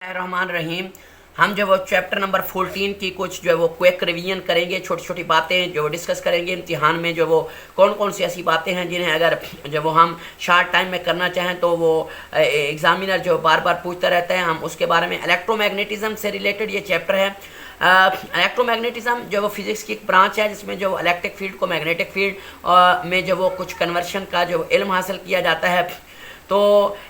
रहमान रहीम। हम जो वो चैप्टर नंबर 14 की कुछ जो है वो क्विक रिवीजन करेंगे, छोटी छोटी बातें जो वो डिस्कस करेंगे इम्तिहान में। जो वो कौन कौन सी ऐसी बातें हैं जिन्हें अगर जो वो हम शॉर्ट टाइम में करना चाहें तो वो एग्जामिनर जो बार बार पूछता रहता है, हम उसके बारे में। इलेक्ट्रोमैग्नेटिज्म से रिलेटेड ये चैप्टर है। इलेक्ट्रोमैग्नेटिज्म जो वो फिजिक्स की एक ब्रांच है जिसमें जो इलेक्ट्रिक फील्ड को मैग्नेटिक फील्ड में जो वो कुछ कन्वर्शन का जो इल्म हासिल किया जाता है। तो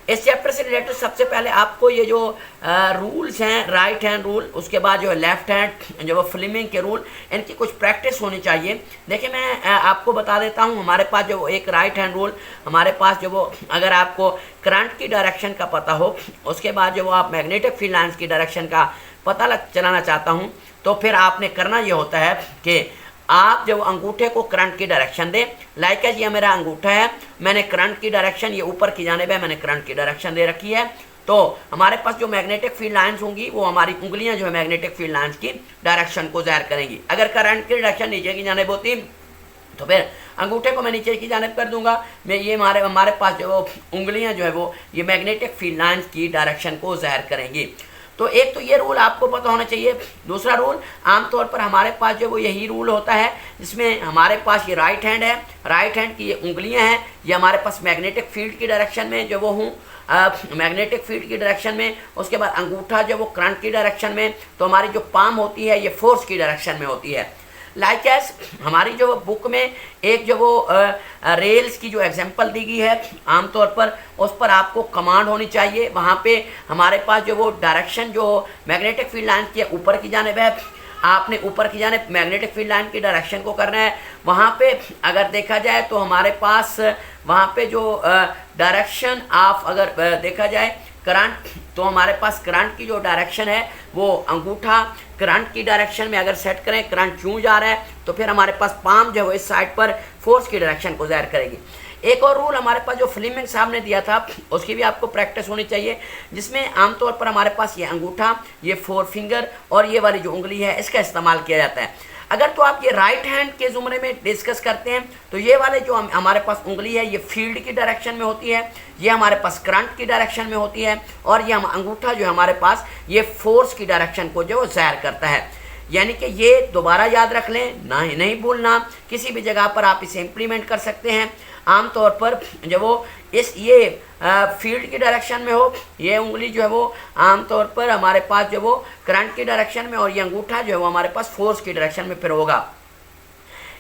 इस चैप्टर से रिलेटेड सबसे पहले आपको ये जो रूल्स हैं, राइट हैंड रूल, उसके बाद जो है लेफ्ट हैंड जो वो फ्लेमिंग के रूल, इनकी कुछ प्रैक्टिस होनी चाहिए। देखिए मैं आपको बता देता हूँ, हमारे पास जो एक राइट हैंड रूल, हमारे पास जो वो अगर आपको करंट की डायरेक्शन का पता हो, उसके बाद जो वो आप मैग्नेटिक फील्ड लाइंस की डायरेक्शन का पता चलाना चाहता हूँ, तो फिर आपने करना ये होता है कि आप जब अंगूठे को करंट की डायरेक्शन दें। लाइक ये मेरा अंगूठा है, मैंने करंट की डायरेक्शन, ये ऊपर की जानिब है, मैंने करंट की डायरेक्शन दे रखी है। तो हमारे पास जो मैग्नेटिक फील्ड लाइंस होंगी वो हमारी उंगलियां जो है मैग्नेटिक फील्ड लाइंस की डायरेक्शन को ज़ाहिर करेंगी। अगर करंट की डायरेक्शन नीचे की जानिब होती तो फिर अंगूठे को मैं नीचे की जानिब कर दूंगा। मैं ये हमारे पास जो उंगलियां जो है वो ये मैग्नेटिक फील्ड लाइंस की डायरेक्शन को ज़ाहिर करेंगी। तो एक तो ये रूल आपको पता होना चाहिए। दूसरा रूल, आमतौर पर हमारे पास जो वो यही रूल होता है जिसमें हमारे पास ये राइट हैंड है, राइट हैंड की ये उंगलियां हैं, ये हमारे पास मैग्नेटिक फील्ड की डायरेक्शन में जो वो हूँ, मैग्नेटिक फील्ड की डायरेक्शन में। उसके बाद अंगूठा जो वो करंट की डायरेक्शन में। तो हमारी जो पाम होती है ये फोर्स की डायरेक्शन में होती है। लाइक एस हमारी जो बुक में एक जो वो रेल्स की जो एग्जांपल दी गई है, आमतौर पर उस पर आपको कमांड होनी चाहिए। वहाँ पे हमारे पास जो वो डायरेक्शन जो मैग्नेटिक फील्ड लाइन की ऊपर की जानिब है, आपने ऊपर की जानिब मैग्नेटिक फील्ड लाइन की डायरेक्शन को करना है। वहाँ पे अगर देखा जाए तो हमारे पास वहाँ पे जो डायरेक्शन ऑफ अगर देखा जाए करंट, तो हमारे पास करंट की जो डायरेक्शन है वो अंगूठा करंट की डायरेक्शन में अगर सेट करें, करंट क्यों जा रहा है, तो फिर हमारे पास पाम जो है इस साइड पर फोर्स की डायरेक्शन को ज़ाहिर करेगी। एक और रूल हमारे पास जो फ्लेमिंग साहब ने दिया था, उसकी भी आपको प्रैक्टिस होनी चाहिए, जिसमें आमतौर पर हमारे पास ये अंगूठा, ये फोर फिंगर और ये वाली जो उंगली है इसका इस्तेमाल किया जाता है। अगर तो आप ये राइट हैंड के ज़ुमरे में डिस्कस करते हैं तो ये वाले जो हमारे पास उंगली है ये फील्ड की डायरेक्शन में होती है, ये हमारे पास करंट की डायरेक्शन में होती है, और ये अंगूठा जो हमारे पास ये फोर्स की डायरेक्शन को जो ज़ाहिर करता है। यानी कि ये दोबारा याद रख लें, ना ही नहीं भूलना, किसी भी जगह पर आप इसे इम्प्लीमेंट कर सकते हैं। आमतौर पर जब वो ये फील्ड की डायरेक्शन में हो, ये उंगली जो है वो आमतौर पर हमारे पास जो वो करंट की डायरेक्शन में, और ये अंगूठा जो है वो हमारे पास फोर्स की डायरेक्शन में फिर होगा।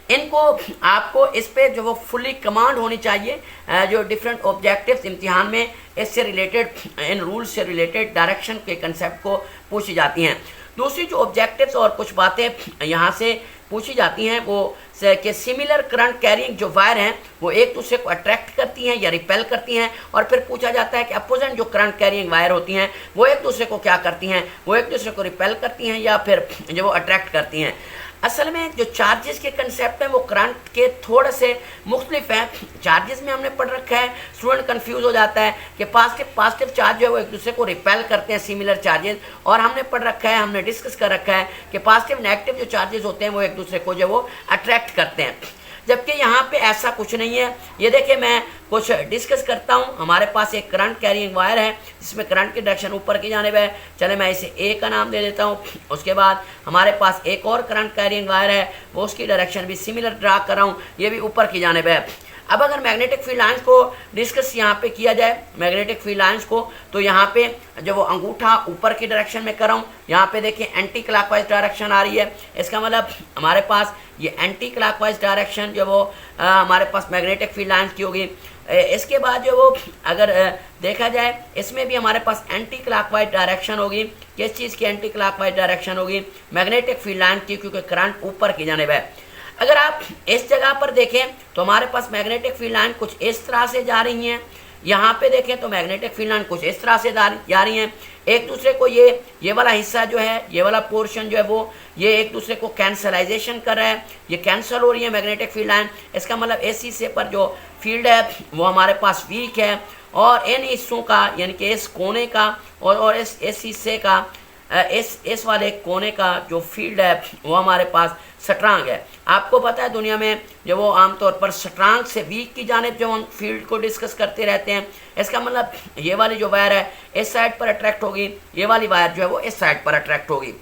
इनको आपको इस पे जो वो फुली कमांड होनी चाहिए। जो डिफरेंट ऑब्जेक्टिव्स इम्तिहान में इससे रिलेटेड, इन रूल्स से रिलेटेड डायरेक्शन के कंसेप्ट को पूछी जाती हैं। दूसरी जो ऑब्जेक्टिव्स और कुछ बातें यहाँ से पूछी जाती हैं वो कि सिमिलर करंट कैरिंग जो वायर हैं वो एक दूसरे को अट्रैक्ट करती हैं या रिपेल करती हैं। और फिर पूछा जाता है कि अपोजिट जो करंट कैरिंग वायर होती हैं वो एक दूसरे को क्या करती हैं, वो एक दूसरे को रिपेल करती हैं या फिर जो वो अट्रैक्ट करती हैं। असल में जो चार्जेस के कंसेप्ट हैं वो करंट के थोड़े से मुख्तलिफ हैं। चार्जेस में हमने पढ़ रखा है, स्टूडेंट कंफ्यूज हो जाता है कि पॉजिटिव चार्ज जो है वो एक दूसरे को रिपेल करते हैं, सिमिलर चार्जेस। और हमने पढ़ रखा है, हमने डिस्कस कर रखा है कि पॉजिटिव नेगेटिव जो चार्जेस होते हैं वो एक दूसरे को जो वो अट्रैक्ट करते हैं, जबकि यहाँ पे ऐसा कुछ नहीं है। ये देखिए मैं कुछ डिस्कस करता हूँ। हमारे पास एक करंट कैरिंग वायर है जिसमें करंट की डायरेक्शन ऊपर की जानिब है। चले मैं इसे ए का नाम दे देता हूँ। उसके बाद हमारे पास एक और करंट कैरिंग वायर है, वो उसकी डायरेक्शन भी सिमिलर ड्रा कर रहा हूँ, ये भी ऊपर की जानिब है। अब अगर मैग्नेटिक फील्ड लाइंस को डिस्कस यहाँ पे किया जाए, मैग्नेटिक फील्ड लाइंस को, तो यहाँ पे जो वो अंगूठा ऊपर की डायरेक्शन में कर रहा हूँ, यहाँ पे देखिए एंटी क्लॉकवाइज डायरेक्शन आ रही है। इसका मतलब हमारे पास ये एंटी क्लॉकवाइज डायरेक्शन जो वो हमारे पास मैग्नेटिक फील्ड लाइंस की होगी। इसके बाद जो वो अगर देखा जाए इसमें भी हमारे पास एंटी क्लॉकवाइज डायरेक्शन होगी। किस चीज़ की एंटी क्लॉकवाइज डायरेक्शन होगी? मैग्नेटिक फील्ड लाइन की, क्योंकि करंट ऊपर की जानिब है। अगर आप इस जगह पर देखें तो हमारे पास मैग्नेटिक फील्ड लाइन कुछ इस तरह से जा रही हैं। यहाँ पे देखें तो मैग्नेटिक फील्ड लाइन कुछ इस तरह से जा रही हैं। एक दूसरे को ये वाला हिस्सा जो है, ये वाला पोर्शन जो है वो ये एक दूसरे को कैंसलाइजेशन कर रहा है, ये कैंसिल हो रही है मैग्नेटिक फील्ड लाइन। इसका मतलब इस हिस्से पर जो फील्ड है वो हमारे पास वीक है, और इन हिस्सों का यानी कि इस कोने का और इस हिस्से का इस वाले कोने का जो फील्ड है वो हमारे पास स्ट्रांग है। आपको पता है दुनिया में जो वो आमतौर पर स्ट्रांग से वीक की जानिब जो हम फील्ड को डिस्कस करते रहते हैं, इसका मतलब ये वाली जो वायर है इस साइड पर अट्रैक्ट होगी, ये वाली वायर जो है वो इस साइड पर अट्रैक्ट होगी।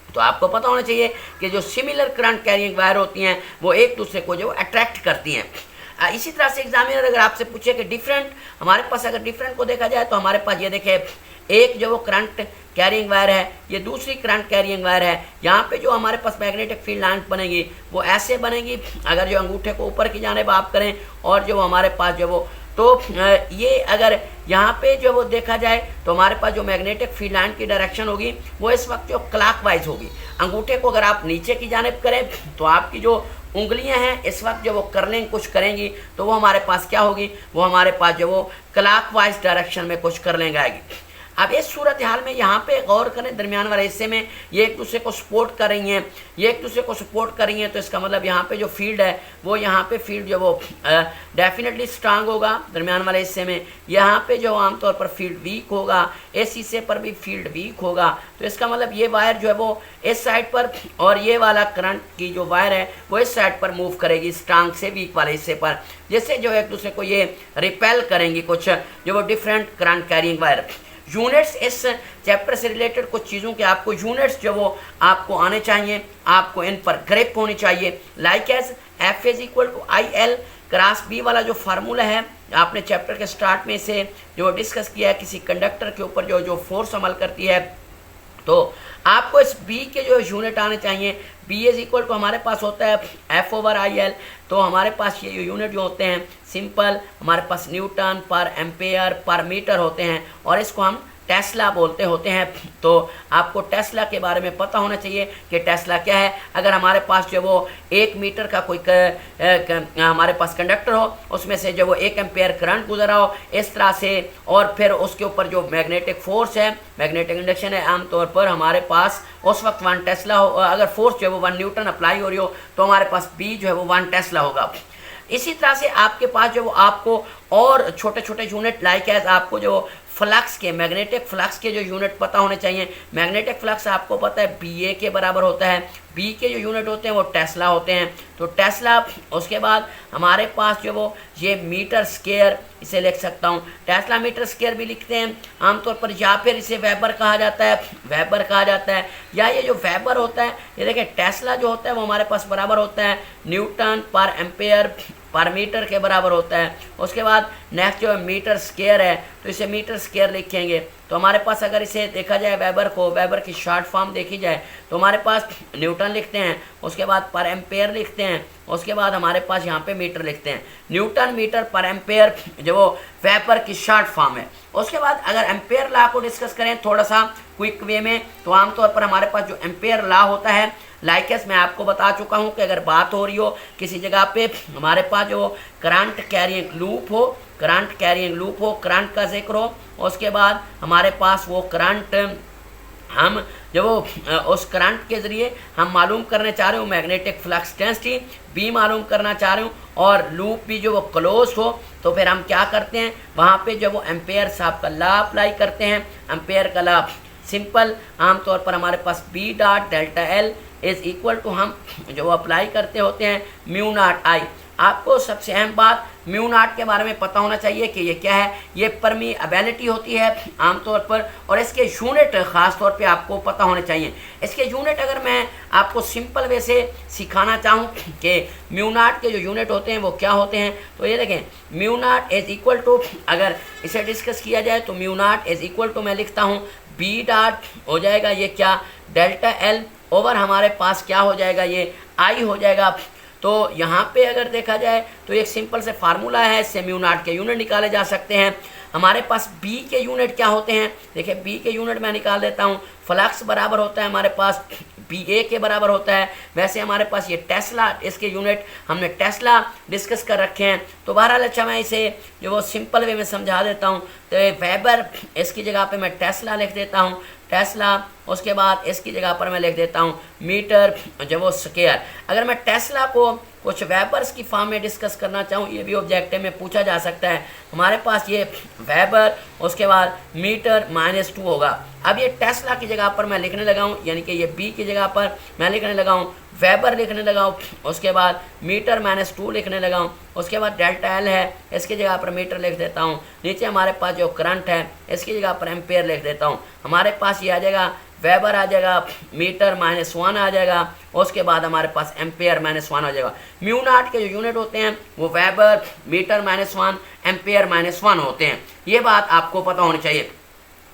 तो आपको पता होना चाहिए कि जो सिमिलर करंट कैरिंग वायर होती हैं वो एक दूसरे को जो अट्रैक्ट करती हैं। इसी तरह से एग्जामिनर अगर आपसे पूछे कि डिफरेंट, हमारे पास अगर डिफरेंट को देखा जाए तो हमारे पास ये देखे एक जो वो करंट कैरिंग वायर है, ये दूसरी करंट कैरिंग वायर है। यहाँ पे जो हमारे पास मैग्नेटिक फील्ड लाइन बनेगी वो ऐसे बनेगी, अगर जो अंगूठे को ऊपर की जानिब आप करें और जो हमारे पास जो वो तो ये अगर यहाँ पे जो वो देखा जाए तो हमारे पास जो मैग्नेटिक फील्ड लाइन की डायरेक्शन होगी वो इस वक्त जो क्लॉकवाइज होगी। अंगूठे को अगर आप नीचे की जानिब करें तो आपकी जो उंगलियां हैं इस वक्त जो वो कर्लिंग कुछ करेंगी तो वो हमारे पास क्या होगी, वो हमारे पास जो वो क्लॉकवाइज डायरेक्शन में कुछ कर्लिंग आएगी। अब इस सूरत हाल में यहाँ पे गौर करें, दरमियान वाले हिस्से में ये एक दूसरे को सपोर्ट कर रही हैं, ये एक दूसरे को सपोर्ट कर रही हैं, तो इसका मतलब यहाँ पे जो फील्ड है वो यहाँ पे फील्ड जो वो डेफिनेटली स्ट्रांग होगा दरमियान वाले हिस्से में। यहाँ पे जो आमतौर पर फील्ड वीक होगा, इस हिस्से पर भी फील्ड वीक होगा। तो इसका मतलब ये वायर जो है वो इस साइड पर और ये वाला करंट की जो वायर है वो इस साइड पर मूव करेगी स्ट्रांग से वीक वाले हिस्से पर, जिससे जो एक दूसरे को ये रिपेल करेंगी कुछ जो वो different current carrying wire. Units, इस चैप्टर से रिलेटेड कुछ चीज़ों के आपको यूनिट्स जो वो आपको आने चाहिए, आपको इन पर ग्रिप होनी चाहिए। Like as F is equal to I L cross B वाला जो फार्मूला है आपने चैप्टर के स्टार्ट में से जो डिस्कस किया है, किसी कंडक्टर के ऊपर जो फोर्स अमल करती है, तो आपको इस बी के जो यूनिट आने चाहिए। बी इज इक्वल टू हमारे पास होता है एफ ओवर आई एल, तो हमारे पास ये यूनिट जो होते हैं सिंपल हमारे पास newton per ampere per meter होते हैं और इसको हम टेस्ला बोलते होते हैं। तो आपको टेस्ला के बारे में पता होना चाहिए कि टेस्ला क्या है। अगर हमारे पास जो वो 1 मीटर का कोई हमारे पास कंडक्टर हो, उसमें से जो वो 1 एम्पेयर करंट गुजरा हो इस तरह से, और फिर उसके ऊपर जो मैग्नेटिक फोर्स है, मैग्नेटिक इंडक्शन है, आमतौर पर हमारे पास उस वक्त 1 टेस्ला हो। अगर फोर्स जो है वो 1 न्यूटन अप्लाई हो रही हो तो हमारे पास बी जो है वो 1 टेस्ला होगा। इसी तरह से आपके पास जो आपको और छोटे छोटे यूनिट लाइक एज आपको जो फ्लक्स के, मैग्नेटिक फ्लक्स के जो यूनिट पता होने चाहिए। मैग्नेटिक फ्लक्स आपको पता है बी के बराबर होता है, बी के जो यूनिट होते हैं वो टेस्ला होते हैं। तो टेस्ला, उसके बाद हमारे पास जो वो ये मीटर स्क्वायर इसे लिख सकता हूँ, टेस्ला मीटर स्क्वायर भी लिखते हैं आमतौर पर, या फिर इसे वेबर कहा जाता है, वेबर कहा जाता है। या ये जो वेबर होता है, ये देखिए टेस्ला जो होता है वो हमारे पास बराबर होता है Newton per ampere per metre के बराबर होता है। उसके बाद नेक्स्ट जो मीटर स्क्वायर है तो इसे मीटर स्क्वायर लिखेंगे। तो हमारे पास अगर इसे देखा जाए वेबर को, वेबर की शॉर्ट फॉर्म देखी जाए तो हमारे पास न्यूटन लिखते हैं, उसके बाद पर एम्पेयर लिखते हैं, उसके बाद हमारे पास यहाँ पे मीटर लिखते हैं। न्यूटन मीटर पर एम्पेयर जो वो वेबर की शॉर्ट फॉर्म है। उसके बाद अगर एम्पेयर लॉ को डिस्कस करें थोड़ा सा क्विक वे में, तो आमतौर पर हमारे पास जो एम्पेयर लॉ होता है, लाइकेस मैं आपको बता चुका हूं कि अगर बात हो रही हो किसी जगह पे हमारे पास जो करंट कैरिंग लूप हो, करंट कैरिंग लूप हो, करंट का जिक्र हो, उसके बाद हमारे पास वो करंट हम जब वो उस करंट के ज़रिए हम मालूम करने चाह रहे हो मैग्नेटिक फ्लक्स डेंसिटी बी मालूम करना चाह रहे हो और लूप भी जो वो क्लोज हो, तो फिर हम क्या करते हैं वहाँ पे जब वो एम्पेयर साहब का लॉ अप्लाई करते हैं। एम्पेयर का लॉ सिंपल, आमतौर पर हमारे पास B dot delta L is equal to हम जो अप्लाई करते होते हैं म्यू नॉट आई। आपको सबसे अहम बात म्यू नॉट के बारे में पता होना चाहिए कि ये क्या है। ये परमीएबिलिटी होती है आमतौर पर, और इसके यूनिट ख़ास तौर पे आपको पता होने चाहिए। इसके यूनिट अगर मैं आपको सिंपल वे से सिखाना चाहूँ कि म्यू नॉट के जो यूनिट होते हैं वो क्या होते हैं, तो ये देखें mu naught is equal to, अगर इसे डिस्कस किया जाए तो mu naught is equal to मैं लिखता हूँ बी डॉट हो जाएगा ये क्या डेल्टा एल ओवर हमारे पास क्या हो जाएगा ये आई हो जाएगा। तो यहाँ पे अगर देखा जाए तो एक सिंपल से फार्मूला है, इससे म्यू नॉट के यूनिट निकाले जा सकते हैं। हमारे पास बी के यूनिट क्या होते हैं, देखिए बी के यूनिट मैं निकाल देता हूँ। फ्लक्स बराबर होता है हमारे पास बी ए के बराबर होता है। वैसे हमारे पास ये टेस्ला, इसके यूनिट हमने टेस्ला डिस्कस कर रखे हैं। तो बहरहाल अच्छा मैं इसे जो वो सिंपल वे में समझा देता हूँ। तो वेबर इसकी जगह पे मैं टेस्ला लिख देता हूँ। टेस्ला उसके बाद इसकी जगह पर मैं लिख देता हूँ मीटर जो वो स्क्वायर। अगर मैं टेस्ला को कुछ वेबर्स की फॉर्म में डिस्कस करना चाहूँ, ये भी ऑब्जेक्टिव में पूछा जा सकता है। हमारे पास ये वेबर, उसके बाद मीटर -2 होगा। अब ये टेस्ला की जगह पर मैं लिखने लगा हूँ, यानी कि ये बी की जगह पर मैं लिखने लगा हूँ वेबर लिखने लगा हूँ, उसके बाद मीटर -2 लिखने लगा हूँ, उसके बाद डेल्टा एल है, इसकी जगह पर मीटर लिख देता हूँ। नीचे हमारे पास जो करंट है इसकी जगह पर एम्पेयर लिख देता हूँ। हमारे पास ये आ जाएगा वेबर आ जाएगा, मीटर -1 आ जाएगा, उसके बाद हमारे पास एम्पेयर -1 आ जाएगा। म्यू नॉट के जो यूनिट होते हैं वो वेबर, मीटर -1, एम्पेयर -1 होते हैं। ये बात आपको पता होनी चाहिए।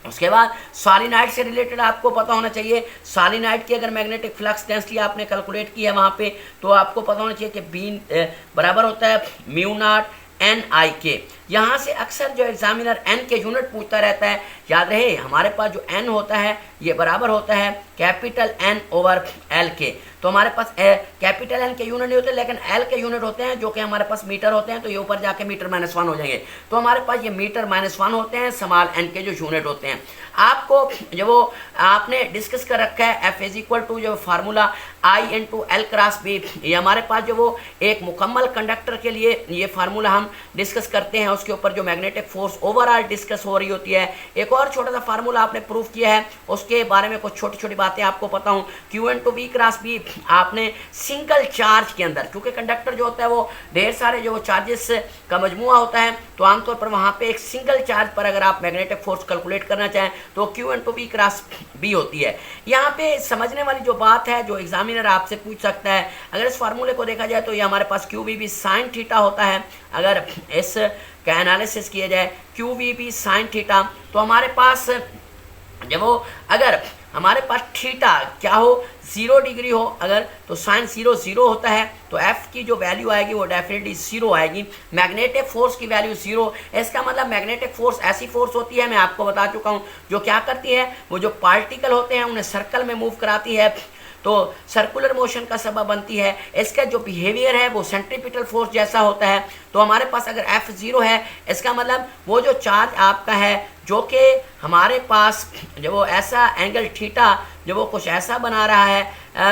उसके बाद सॉलिनाइड से रिलेटेड आपको पता होना चाहिए। सॉलिनाइड की अगर मैग्नेटिक फ्लक्स डेंसिटी आपने कैलकुलेट की है वहाँ पे, तो आपको पता होना चाहिए कि बी बराबर होता है म्यू नॉट NIK। यहाँ से अक्सर जो एग्जामिनर n के यूनिट पूछता रहता है, याद रहे हमारे पास जो n होता है ये बराबर होता है कैपिटल N ओवर L के। तो हमारे पास कैपिटल N के यूनिट नहीं होते, लेकिन L के यूनिट होते हैं जो कि हमारे पास मीटर होते हैं, तो ये ऊपर जाके मीटर -1 हो जाएंगे। तो हमारे पास ये मीटर -1 होते हैं स्मॉल n के जो यूनिट होते हैं। आपको जो वो आपने डिस्कस कर रखा है F = जो फार्मूला I × L × B, ये हमारे पास जो वो एक मुकम्मल कंडक्टर के लिए ये फार्मूला हम डिस्कस करते हैं, उसके ऊपर जो मैग्नेटिक फोर्स ओवरऑल डिस्कस हो रही होती है। एक और छोटा सा फार्मूला आपने प्रूफ किया है, उसके बारे में कुछ छोटी छोटी बातें आपको पता हूँ। Q × V × B आपने सिंगल चार्ज के अंदर, क्योंकि कंडक्टर जो होता है वो ढेर सारे जो चार्जेस का मजमुआ होता है, तो आमतौर पर वहाँ पे एक सिंगल चार्ज पर अगर आप मैग्नेटिक फोर्स कैलकुलेट करना चाहें तो Q × V × B होती है। यहाँ पे समझने वाली जो बात है जो एग्जामिनर आपसे पूछ सकता है, अगर इस फार्मूले को देखा जाए तो ये हमारे पास QVB sin थीटा होता है। अगर इस का एनालिसिस किया जाए QVB sin थीटा, तो हमारे पास जब वो अगर हमारे पास थीटा क्या हो 0 डिग्री हो अगर, तो साइन 0 होता है, तो F की जो वैल्यू आएगी वो डेफिनेटली 0 आएगी। मैग्नेटिक फोर्स की वैल्यू 0, इसका मतलब मैग्नेटिक फोर्स ऐसी फोर्स होती है, मैं आपको बता चुका हूँ, जो क्या करती है, वो जो पार्टिकल होते हैं उन्हें सर्कल में मूव कराती है, तो सर्कुलर मोशन का सबब बनती है। इसका जो बिहेवियर है वो सेंट्रीपिटल फोर्स जैसा होता है। तो हमारे पास अगर F 0 है, इसका मतलब वो जो चार्ज आपका है जो कि हमारे पास जब वो ऐसा एंगल थीटा जब वो कुछ ऐसा बना रहा है,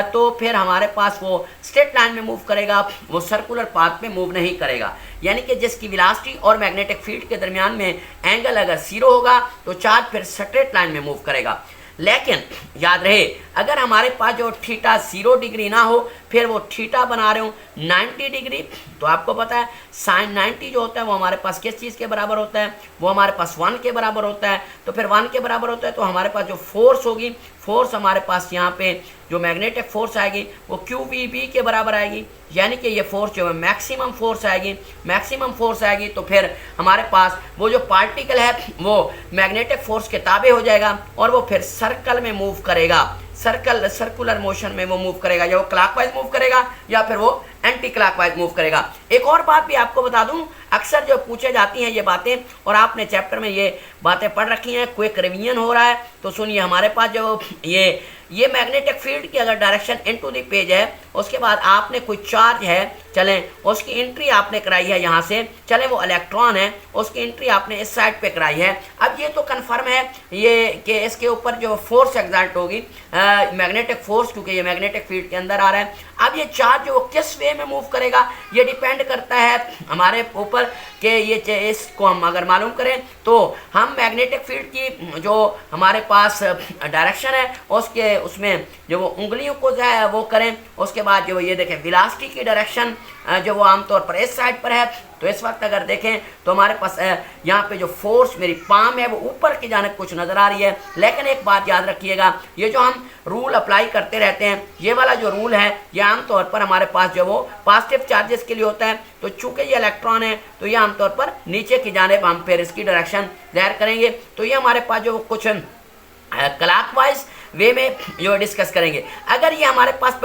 तो फिर हमारे पास वो स्ट्रेट लाइन में मूव करेगा, वो सर्कुलर पाथ में मूव नहीं करेगा। यानी कि जिसकी वेलोसिटी और मैग्नेटिक फील्ड के दरमियान में एंगल अगर 0 होगा तो चार्ज फिर स्ट्रेट लाइन में मूव करेगा। लेकिन याद रहे अगर हमारे पास जो थीटा 0 डिग्री ना हो, फिर वो थीटा बना रहे हो 90 डिग्री, तो आपको पता है साइन 90 जो होता है वो हमारे पास किस चीज़ के बराबर होता है, वो हमारे पास 1 के बराबर होता है। तो फिर 1 के बराबर होता है तो हमारे पास जो फोर्स होगी, फोर्स हमारे पास यहाँ पे जो मैग्नेटिक फोर्स आएगी वो QVB के बराबर आएगी। यानी कि ये फोर्स जो है मैक्सिमम फोर्स आएगी, मैक्सिमम फोर्स आएगी, तो फिर हमारे पास वो जो पार्टिकल है वो मैग्नेटिक फोर्स के ताबे हो जाएगा और वो फिर सर्कल में मूव करेगा, सर्कुलर मोशन में वो मूव करेगा, या वो क्लॉकवाइज मूव करेगा या फिर वो एंटी क्लॉकवाइज मूव करेगा। एक और बात भी आपको बता दूं, अक्सर जो पूछे जाती हैं ये बातें, और आपने चैप्टर में ये बातें पढ़ रखी हैं, क्विक रिवीजन हो रहा है, तो सुनिए हमारे पास जो ये मैग्नेटिक फील्ड की अगर डायरेक्शन इनटू द पेज है, उसके बाद आपने कोई चार्ज है, चलें उसकी एंट्री आपने कराई है यहाँ से, चलें वो इलेक्ट्रॉन है उसकी एंट्री आपने इस साइड पे कराई है। अब ये तो कंफर्म है ये कि इसके ऊपर जो फोर्स एग्जर्ट होगी मैग्नेटिक फोर्स, क्योंकि ये मैग्नेटिक फील्ड के अंदर आ रहा है। अब ये चार्ज जो किस वे में मूव करेगा ये डिपेंड करता है हमारे ऊपर कि ये इसको हम अगर मालूम करें तो हम मैग्नेटिक फील्ड की जो हमारे पास डायरेक्शन है उसमें जो वो उंगलियों को जो है वो करें, उसके बाद जो ये देखें वेलोसिटी की डायरेक्शन जो वो आमतौर पर इस साइड पर है, तो इस वक्त अगर देखें तो हमारे पास यहाँ पे जो फोर्स मेरी पाम है वो ऊपर की जानिब कुछ नज़र आ रही है। लेकिन एक बात याद रखिएगा, ये जो हम रूल अप्लाई करते रहते हैं, ये वाला जो रूल है ये आमतौर पर हमारे पास जो वो पॉजिटिव चार्जेस के लिए होता है। तो चूंकि ये इलेक्ट्रॉन है तो ये आमतौर पर नीचे की जानिब हम फिर इसकी डायरेक्शन ज़ाहिर करेंगे, तो ये हमारे पास जो कुछ क्लॉकवाइज वे में जो डिस्कस करेंगे। अगर ये हमारे पास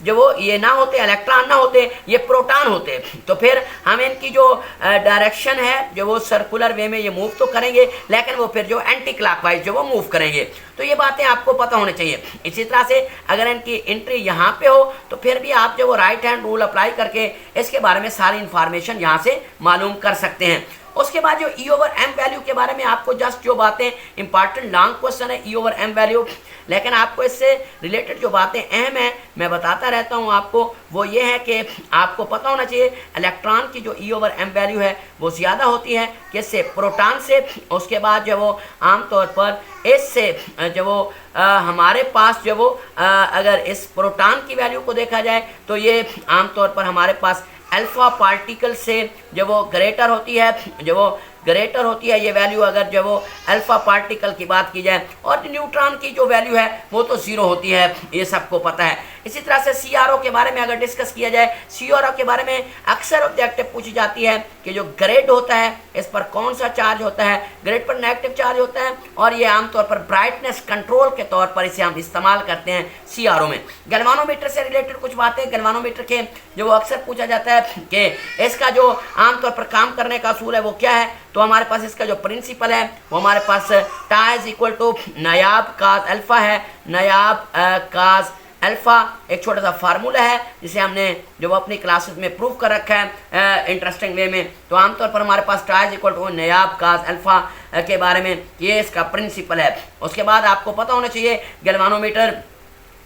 जो वो ये ना होते, इलेक्ट्रॉन ना होते, ये प्रोटॉन होते, तो फिर हम इनकी जो डायरेक्शन है जो वो सर्कुलर वे में ये मूव तो करेंगे, लेकिन वो फिर जो एंटी क्लॉकवाइज जो वो मूव करेंगे। तो ये बातें आपको पता होनी चाहिए। इसी तरह से अगर इनकी एंट्री यहाँ पे हो तो फिर भी आप जो वो राइट हैंड रूल अप्लाई करके इसके बारे में सारी इंफॉर्मेशन यहाँ से मालूम कर सकते हैं। उसके बाद जो ई ओवर एम वैल्यू के बारे में आपको जस्ट जो बातें इंपॉर्टेंट लॉन्ग क्वेश्चन है ई ओवर एम वैल्यू, लेकिन आपको इससे रिलेटेड जो बातें अहम है मैं बताता रहता हूं आपको, वो ये है कि आपको पता होना चाहिए इलेक्ट्रॉन की जो ई ओवर एम वैल्यू है वो ज़्यादा होती है किससे, प्रोटॉन से। उसके बाद जो वो आमतौर पर इससे जो वो हमारे पास जो वो अगर इस प्रोटॉन की वैल्यू को देखा जाए तो ये आमतौर पर हमारे पास अल्फा पार्टिकल से जो वो ग्रेटर होती है, जो वो ग्रेटर होती है ये वैल्यू अगर जो वो अल्फा पार्टिकल की बात की जाए, और न्यूट्रॉन की जो वैल्यू है वो तो ज़ीरो होती है, ये सबको पता है। इसी तरह से CRO के बारे में अगर डिस्कस किया जाए, CRO के बारे में अक्सर ऑब्जेक्टिव पूछी जाती है कि जो ग्रेड होता है इस पर कौन सा चार्ज होता है, ग्रेड पर नेगेटिव चार्ज होता है, और ये आमतौर पर ब्राइटनेस कंट्रोल के तौर पर इसे हम इस्तेमाल करते हैं CRO में। गैल्वानोमीटर से रिलेटेड कुछ बातें, गैल्वानोमीटर के जो अक्सर पूछा जाता है कि इसका जो आमतौर पर काम करने का असूल है वो क्या है, तो हमारे पास इसका जो प्रिंसिपल है वो हमारे पास टाई इज इक्वल टू नायाब काज अल्फा है। नायाब काज अल्फा एक छोटा सा फार्मूला है जिसे हमने जो वो अपनी क्लासेस में प्रूव कर रखा है इंटरेस्टिंग वे में। तो आमतौर पर हमारे पास टाई इज इक्वल टू नायाब काज अल्फा के बारे में ये इसका प्रिंसिपल है। उसके बाद आपको पता होना चाहिए गैल्वानोमीटर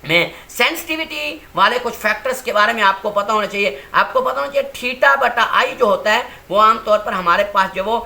में सेंसिटिविटी वाले कुछ फैक्टर्स के बारे में आपको पता होना चाहिए। आपको पता होना चाहिए थीटा बटा आई जो होता है वो आमतौर पर हमारे पास जो वो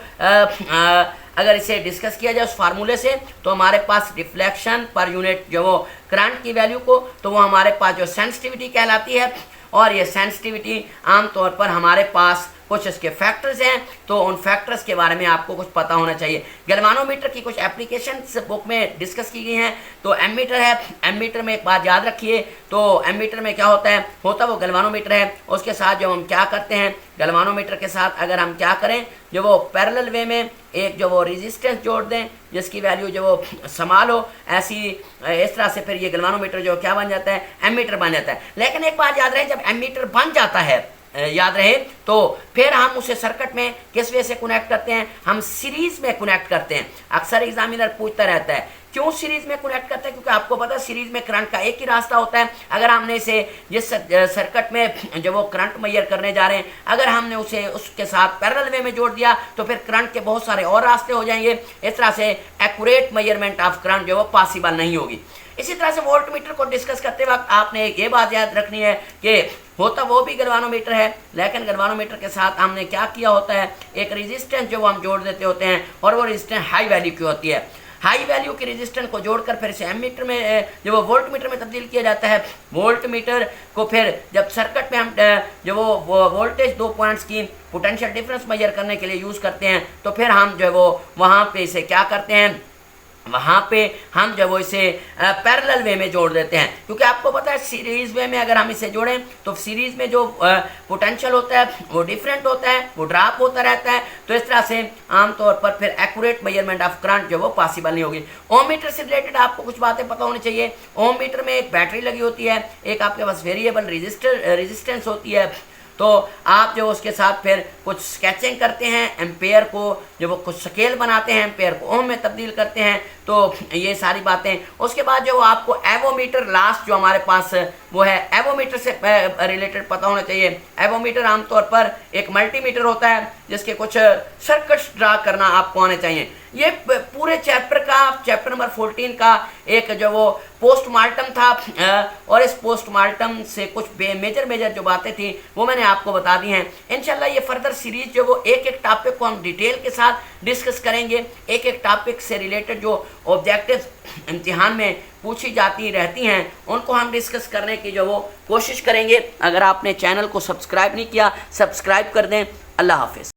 अगर इसे डिस्कस किया जाए उस फार्मूले से, तो हमारे पास रिफ्लेक्शन पर यूनिट जो वो करंट की वैल्यू को, तो वो हमारे पास जो सेंसिटिविटी कहलाती है। और ये सेंसिटिविटी आमतौर पर हमारे पास कुछ इसके फैक्टर्स हैं, तो उन फैक्टर्स के बारे में आपको कुछ पता होना चाहिए। गैल्वानोमीटर की कुछ एप्लीकेशंस बुक में डिस्कस की गई हैं। तो एमीटर है, एमीटर में एक बात याद रखिए, तो एमीटर में क्या होता है, वो गैल्वानोमीटर है, उसके साथ जो हम क्या करते हैं, गैल्वानोमीटर के साथ अगर हम क्या करें, जो वो पैरेलल वे में एक जो वो रेजिस्टेंस जोड़ दें जिसकी वैल्यू जो वो समान हो, ऐसी इस तरह से फिर ये गैल्वानोमीटर जो क्या बन जाता है, एमीटर बन जाता है। लेकिन एक बात याद रहे, जब एमीटर बन जाता है याद रहे, तो फिर हम उसे सर्किट में किस वे से कनेक्ट करते हैं, हम सीरीज में कनेक्ट करते हैं। अक्सर एग्जामिनर पूछता रहता है क्यों सीरीज में कनेक्ट करते हैं, क्योंकि आपको पता है सीरीज में करंट का एक ही रास्ता होता है। अगर हमने इसे जिस सर्किट में जो वो करंट मेजर करने जा रहे हैं, अगर हमने उसे उसके साथ पैरेलल वे में जोड़ दिया तो फिर करंट के बहुत सारे और रास्ते हो जाएंगे। इस तरह से एक्यूरेट मेजरमेंट ऑफ करंट जो वो पॉसिबल नहीं होगी। इसी तरह से वोल्टमीटर को डिस्कस करते वक्त आपने ये बात याद रखनी है कि होता वो भी गैल्वानोमीटर है, लेकिन गैल्वानोमीटर के साथ हमने क्या किया होता है, एक रेजिस्टेंस जो वो हम जोड़ देते होते हैं, और वो रेजिस्टेंस हाई वैल्यू की होती है। हाई वैल्यू के रेजिस्टेंस को जोड़कर फिर से एमीटर में जो वो वोल्टमीटर में तब्दील किया जाता है। वोल्टमीटर को फिर जब सर्किट में हम जो वो वोल्टेज 2 पॉइंट्स की पोटेंशियल डिफरेंस मेजर करने के लिए यूज़ करते हैं, तो फिर हम जो है वो वहाँ पे इसे क्या करते हैं, वहाँ पे हम जब वो इसे पैरेलल वे में जोड़ देते हैं, क्योंकि आपको पता है सीरीज वे में अगर हम इसे जोड़ें तो सीरीज में जो पोटेंशियल होता है वो डिफरेंट होता है, वो ड्रॉप होता रहता है। तो इस तरह से आमतौर पर फिर एक्यूरेट मेजरमेंट ऑफ करंट जो वो पॉसिबल नहीं होगी। ओम मीटर से रिलेटेड आपको कुछ बातें पता होनी चाहिए। ओम मीटर में एक बैटरी लगी होती है, एक आपके पास वेरिएबल रेजिस्टेंस होती है, तो आप जो उसके साथ फिर कुछ स्केचिंग करते हैं, एम्पेयर को जो वो कुछ स्केल बनाते हैं, एम्पेयर को ओम में तब्दील करते हैं, तो ये सारी बातें। उसके बाद जो आपको एवोमीटर लास्ट जो हमारे पास वो है, एवोमीटर से रिलेटेड पता होना चाहिए। एवोमीटर आमतौर पर एक मल्टीमीटर होता है जिसके कुछ सर्किट्स ड्रा करना आपको आने चाहिए। ये पूरे चैप्टर नंबर 14 का एक जो वो पोस्टमार्टम था, और इस पोस्टमार्टम से कुछ मेजर जो बातें थी वो मैंने आपको बता दी हैं। इंशाल्लाह ये फर्दर सीरीज जो वो एक टॉपिक को हम डिटेल के साथ डिस्कस करेंगे। एक टॉपिक से रिलेटेड जो ऑब्जेक्टिव्स इम्तिहान में पूछी जाती रहती हैं उनको हम डिस्कस करने की जो वो कोशिश करेंगे। अगर आपने चैनल को सब्सक्राइब नहीं किया, सब्सक्राइब कर दें। अल्लाह हाफिज़।